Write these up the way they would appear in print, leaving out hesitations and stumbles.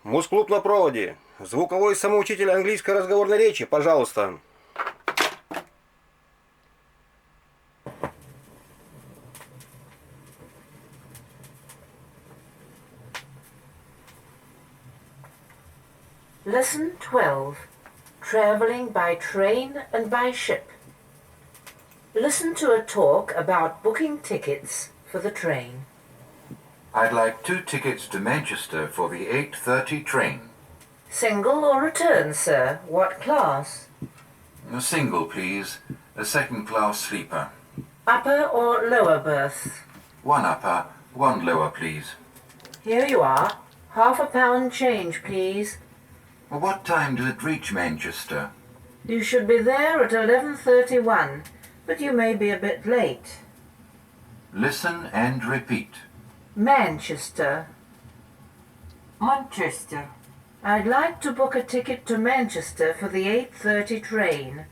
Муз-клуб на проводе. Звуковой самоучитель английской разговорной речи, пожалуйста. Lesson 12. Traveling by train and by ship. Listen to a talk about booking tickets for the train. I'd like 2 tickets to Manchester for the 8:30 train. Single or return, sir? What class? A single, please. A second-class sleeper. Upper or lower berth? 1 upper, 1 lower, please. Here you are. £half change, please. What time does it reach Manchester? You should be there at 11:31, but you may be a bit late. Listen and repeat. Manchester. Manchester. I'd like to book a ticket to Manchester for the 8:30 train.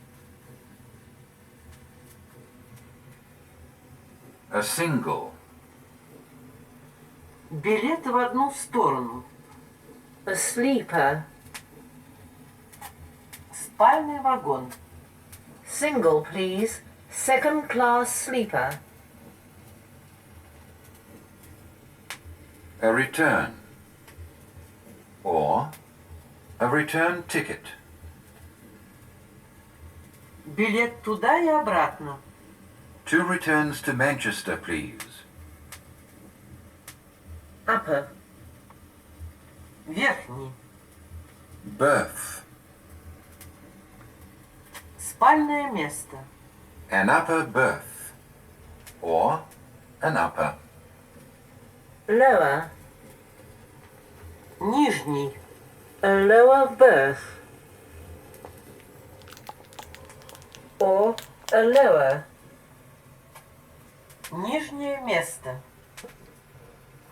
A single. Билет в одну сторону. A sleeper. Спальный вагон. Single, please. Second-class sleeper. A return. Or a return ticket. Билет туда и обратно. 2 returns to Manchester, please. Upper. Верхний. Berth. Спальное место. An upper berth. Or an upper. Lower. Нижний. A lower berth. Or a lower. Нижнее место.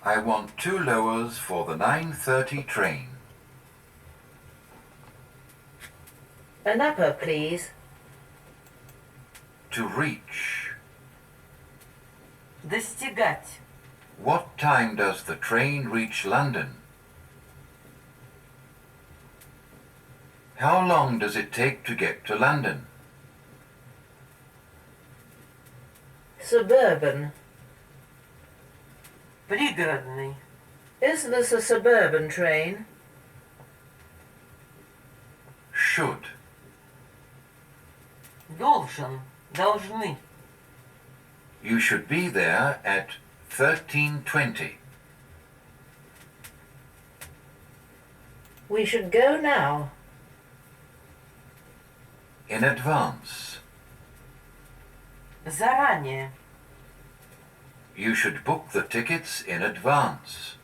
I want 2 lowers for the 9:30 train. An upper, please. To reach. Достигать. What time does the train reach London? How long does it take to get to London? Suburban. Пригородный. Is this a suburban train? Should. Должен. Должны. You should be there at 13:20. We should go now. In advance. Заранее. You should book the tickets in advance.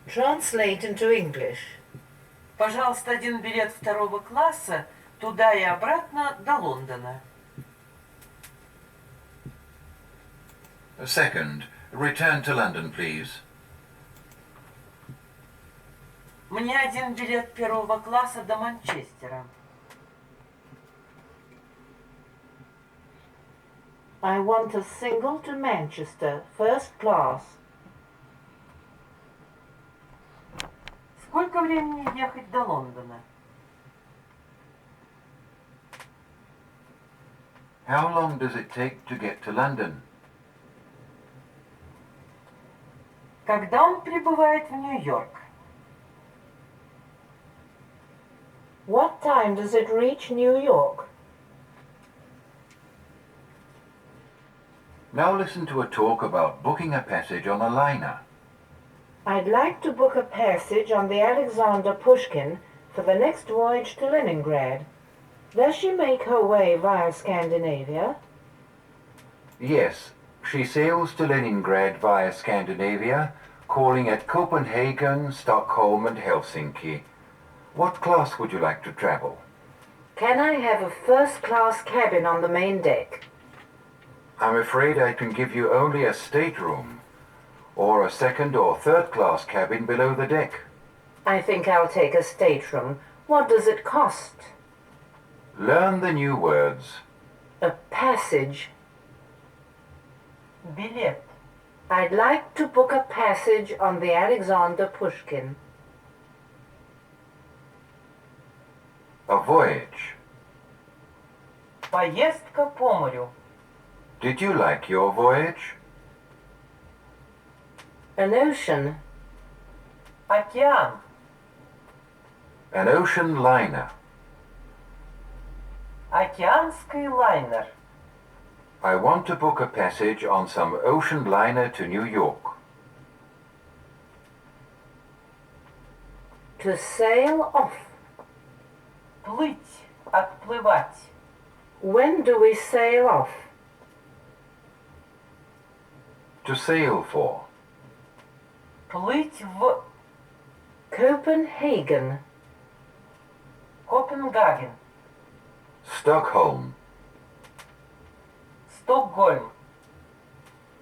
Translate into English. Пожалуйста, 1 билет 2 класса туда и обратно до Лондона. Second, return to London, please. Мне 1 билет 1 класса до Манчестера. I want a single to Manchester, first class. Сколько времени ехать до Лондона? How long does it take to get to London? Когда он прибывает в Нью-Йорк? What time does it reach New York? Now listen to a talk about booking a passage on a liner. I'd like to book a passage on the Alexander Pushkin for the next voyage to Leningrad. Does she make her way via Scandinavia? Yes, she sails to Leningrad via Scandinavia, calling at Copenhagen, Stockholm and Helsinki. What class would you like to travel? Can I have a first-class cabin on the main deck? I'm afraid I can give you only a stateroom, or a second or third class cabin below the deck. I think I'll take a stateroom. What does it cost? Learn the new words. A passage. Билет. I'd like to book a passage on the Alexander Pushkin. A voyage. Поездка по морю. Did you like your voyage? An ocean. Океан. An ocean liner. Океанский лайнер. I want to book a passage on some ocean liner to New York. To sail off. Плыть. Отплывать. When do we sail off? To sail for. Плыть в Copenhagen. Копенгаген. Stockholm. Стокгольм.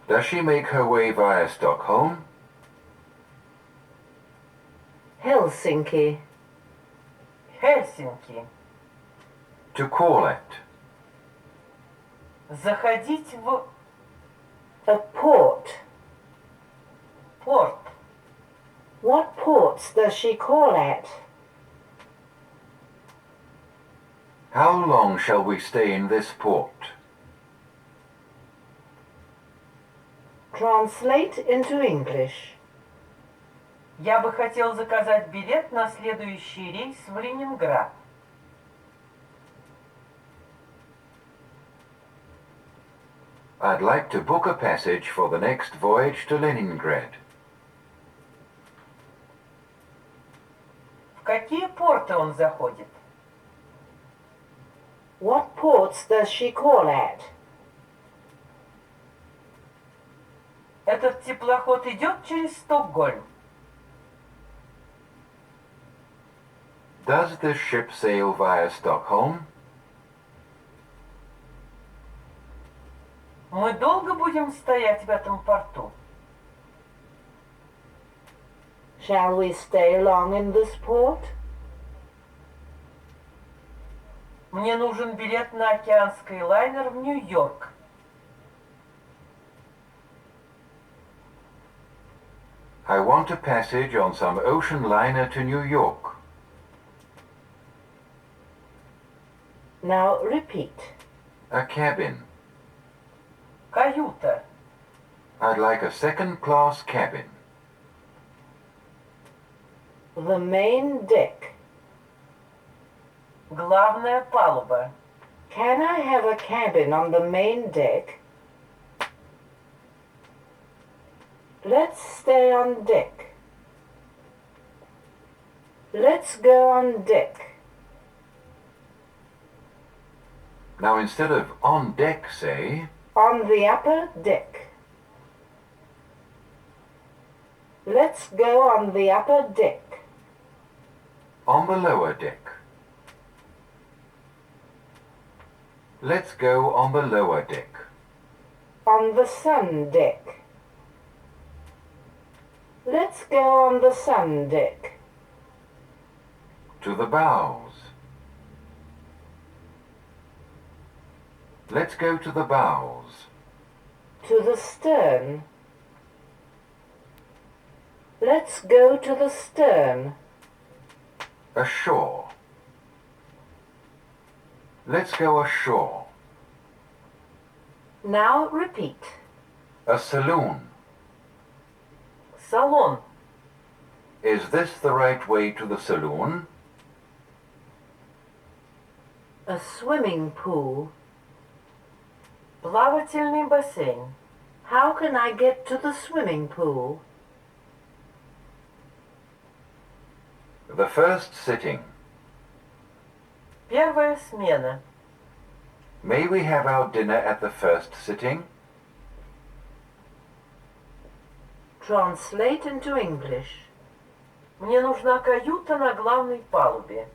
Does she make her way via Stockholm? Helsinki. Хельсинки. To call at. Заходить в A port. порт. What ports does she call at? How long shall we stay in this port? Translate into English. Я бы хотел заказать билет на следующий рейс в Ленинград. I'd like to book a passage for the next voyage to Leningrad. В какие порты он заходит? What ports does she call at? Этот теплоход идет через Стокгольм. Does this ship sail via Stockholm? Мы долго будем стоять в этом порту? Shall we stay long in this port? Мне нужен билет на океанский лайнер в Нью-Йорк. I want a passage on some ocean liner to New York. Now repeat. A cabin. Каюта. I'd like a second-class cabin. The main deck. Главная палуба. Can I have a cabin on the main deck? Let's stay on deck. Let's go on deck. Now instead of on deck, say, On the upper deck. Let's go on the upper deck. on the lower deck. Let's go on the lower deck. On the sun deck. Let's go on the sun deck. To the bows. Let's go to the bows. To the stern. Let's go to the stern. Ashore. Let's go ashore. Now repeat. A saloon. Салон. Is this the right way to the saloon? A swimming pool. Плавательный бассейн. How can I get to the swimming pool? The first sitting. Первая смена. May we have our dinner at the first sitting? Translate into English. Мне нужна каюта на главной палубе.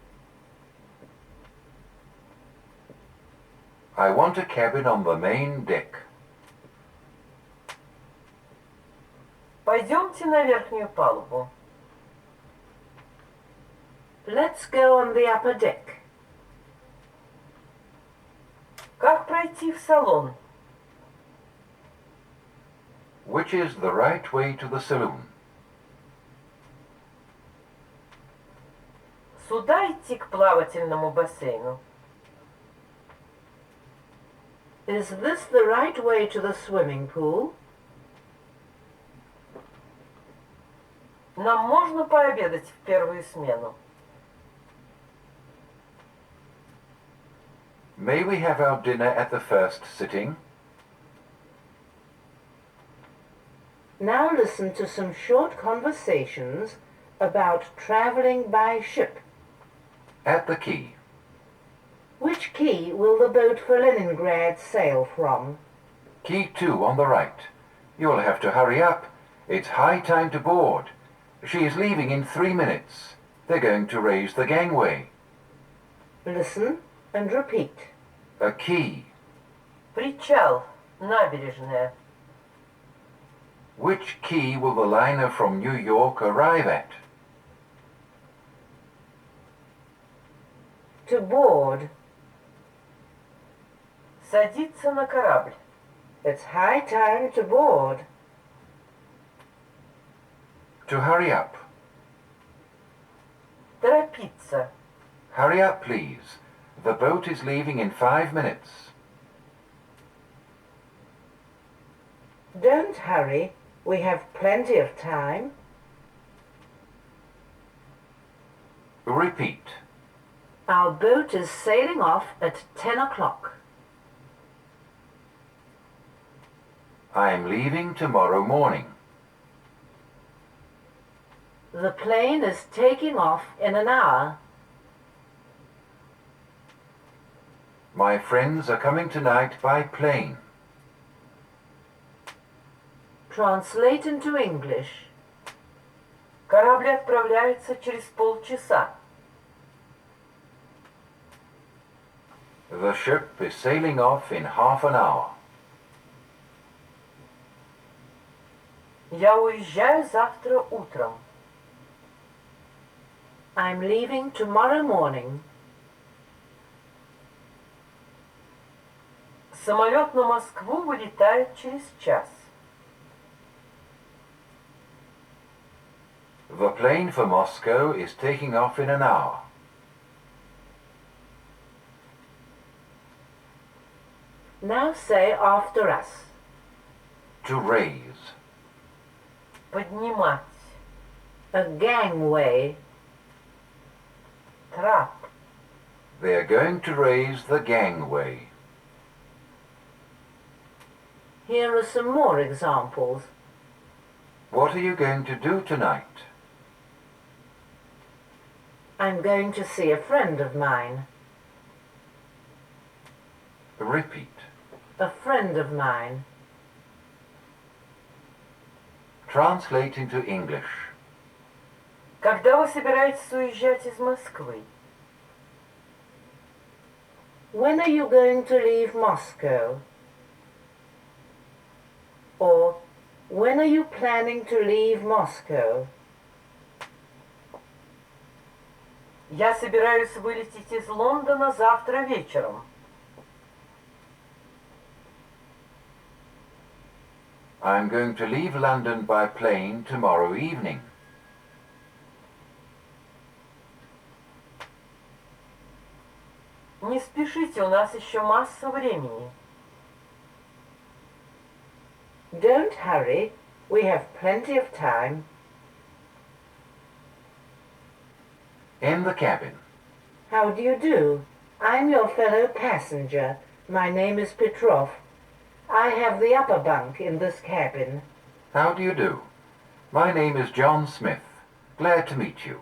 I want a cabin on the main deck. Пойдемте на верхнюю палубу. Let's go on the upper deck. Как пройти в салон? Which is the right way to the saloon? Сюда идти к плавательному бассейну. Is this the right way to the swimming pool? Нам можно пообедать в первую смену. May we have our dinner at the first sitting? Now listen to some short conversations about traveling by ship. At the quay. Which quay will the boat for Leningrad sail from? Quay 2 on the right. You'll have to hurry up. It's high time to board. She is leaving in 3 minutes. They're going to raise the gangway. Listen and repeat. A quay. Причал, набережная. Which quay will the liner from New York arrive at? To board. Садиться на корабль. It's high time to board. To hurry up. Торопиться. Hurry up, please. The boat is leaving in 5 minutes. Don't hurry. We have plenty of time. Repeat. Our boat is sailing off at 10 o'clock. I am leaving tomorrow morning. The plane is taking off in an hour. My friends are coming tonight by plane. Translate into English. Корабль отправляется через полчаса. The ship is sailing off in half an hour. Я уезжаю завтра утром. I'm leaving tomorrow morning. Самолет на Москву вылетает через час. The plane for Moscow is taking off in an hour. Now say after us. To raise. Поднимать. A gangway. Трап. They are going to raise the gangway. Here are some more examples. What are you going to do tonight? I'm going to see a friend of mine. Repeat. A friend of mine. Translate into English. Когда вы собираетесь уезжать из Москвы? When are you going to leave Moscow? Or, when are you planning to leave Moscow? Я собираюсь вылететь из Лондона завтра вечером. I'm going to leave London by plane tomorrow evening. Не спешите, у нас еще масса времени. Don't hurry. We have plenty of time. In the cabin. How do you do? I'm your fellow passenger. My name is Petrov. I have the upper bunk in this cabin. How do you do? My name is John Smith. Glad to meet you.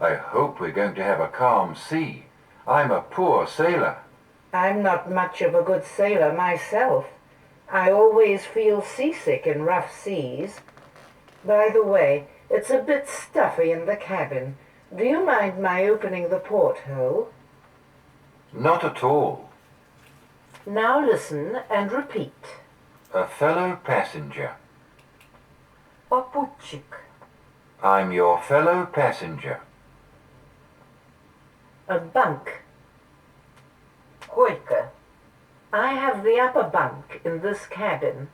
I hope we're going to have a calm sea. I'm a poor sailor. I'm not much of a good sailor myself. I always feel seasick in rough seas. By the way, it's a bit stuffy in the cabin. Do you mind my opening the porthole? Not at all. Now listen and repeat. A fellow passenger. Попутчик. I'm your fellow passenger. A bunk. Койка. I have the upper bunk in this cabin.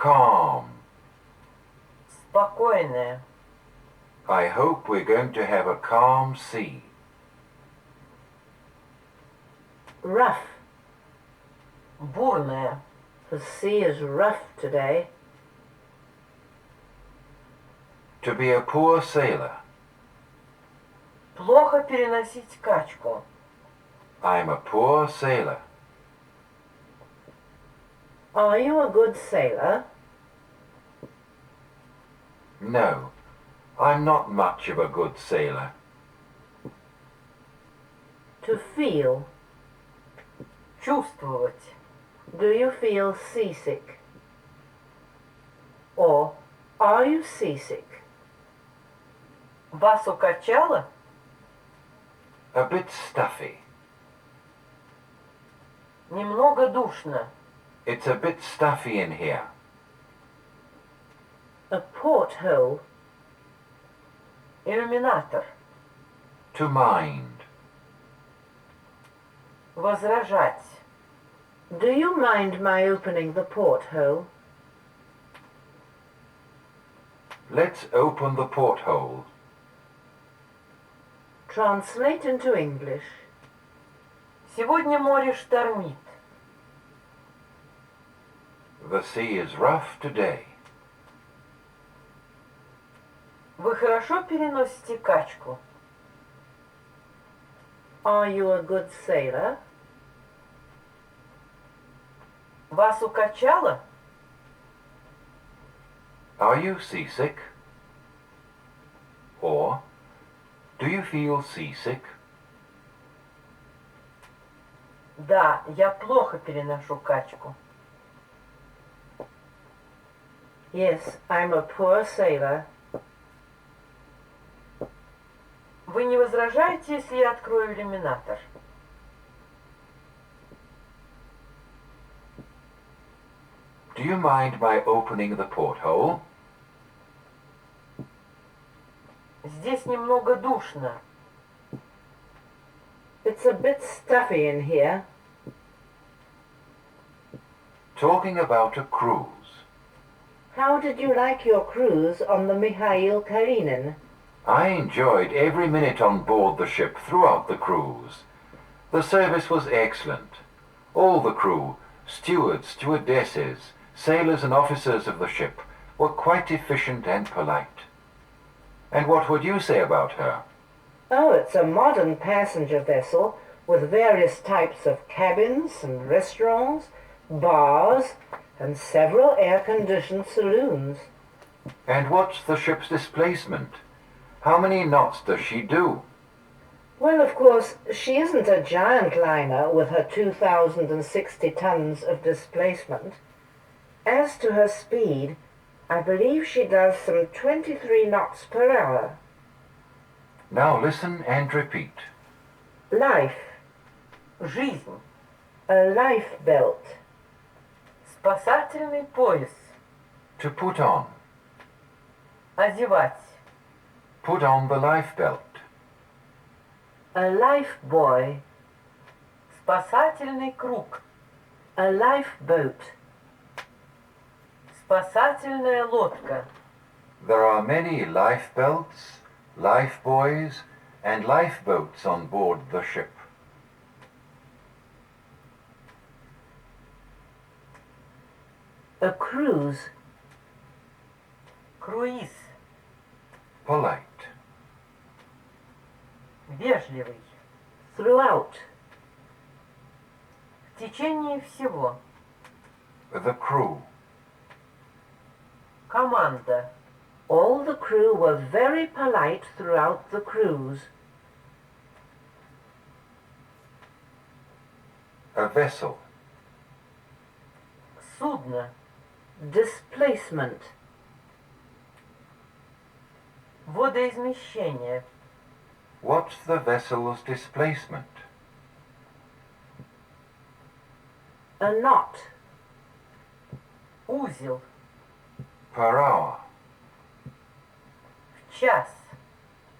Calm. Спокойная. I hope we're going to have a calm sea. Rough. Бурная. The sea is rough today. To be a poor sailor. Плохо переносить качку. I'm a poor sailor. Are you a good sailor? No, I'm not much of a good sailor. To feel. Чувствовать. Do you feel seasick? Or are you seasick? Вас укачало? A bit stuffy. Немного душно. It's a bit stuffy in here. A porthole. Иллюминатор. To mind. Возражать. Do you mind my opening the porthole? Let's open the porthole. Translate into English. Сегодня море штормит. The sea is rough today. Вы хорошо переносите качку? Are you a good sailor? Вас укачало? Are you seasick? Or, do you feel seasick? Да, я плохо переношу качку. Yes, I'm a poor sailor. Вы не возражаете, если я открою иллюминатор? Do you mind my opening the porthole? Здесь немного душно. It's a bit stuffy in here. Talking about a cruise. How did you like your cruise on the Mikhail Karenin? I enjoyed every minute on board the ship throughout the cruise. The service was excellent. All the crew, stewards, stewardesses, sailors and officers of the ship were quite efficient and polite. And what would you say about her? Oh, it's a modern passenger vessel with various types of cabins and restaurants, bars, and several air-conditioned saloons. And what's the ship's displacement? How many knots does she do? Well, of course, she isn't a giant liner with her 2,060 tons of displacement. As to her speed, I believe she does some 23 knots per hour. Now listen and repeat. Life. Жизнь. A life belt. Спасательный пояс. To put on. Одевать. Put on the life belt. A life buoy. Спасательный круг. A lifeboat. Спасательная лодка. There are many life belts, life buoys, and lifeboats on board the ship. A cruise. Круиз. Polite. Вежливый. Throughout. В течение всего. The crew. Команда. All the crew were very polite throughout the cruise. A vessel. Судно. Displacement. Водоизмещение. What's the vessel's displacement? A knot. Узел. Per hour. В час.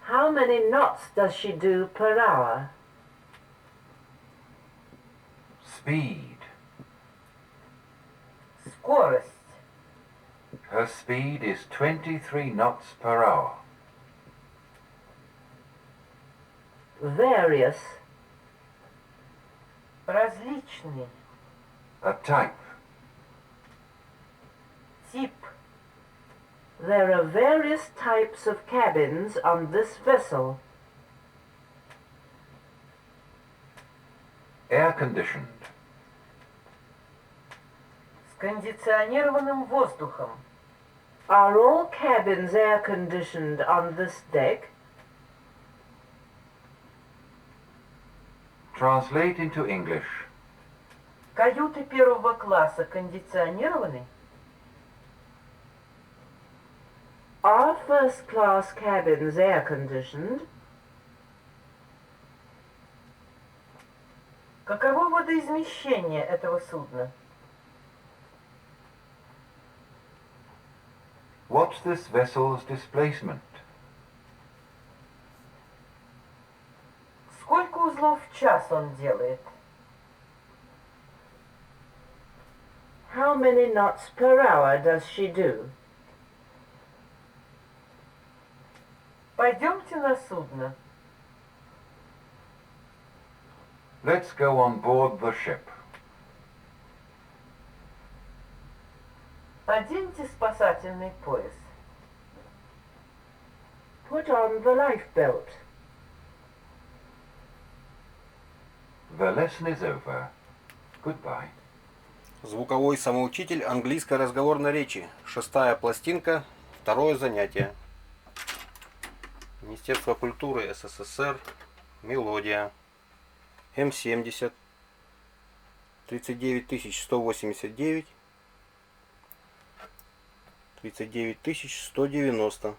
How many knots does she do per hour? Speed. Скорость. Her speed is 23 knots per hour. Various. Различный. A type. Тип. There are various types of cabins on this vessel. Air-conditioned. С кондиционированным воздухом. Are all cabins air-conditioned on this deck? Translate into English. Каюты первого класса кондиционированы? Are first-class cabins air-conditioned? Каково водоизмещение этого судна? What's this vessel's displacement? Сколько узлов в час он делает? How many knots per hour does she do? Пойдемте на судно. Let's go on board the ship. Оденьте спасательный пояс. Put on the lifebelt. The lesson is over. Goodbye. Звуковой самоучитель английской разговорной речи. 6-я пластинка, 2-е занятие. Министерство культуры СССР. Мелодия. М70-39189. 39190.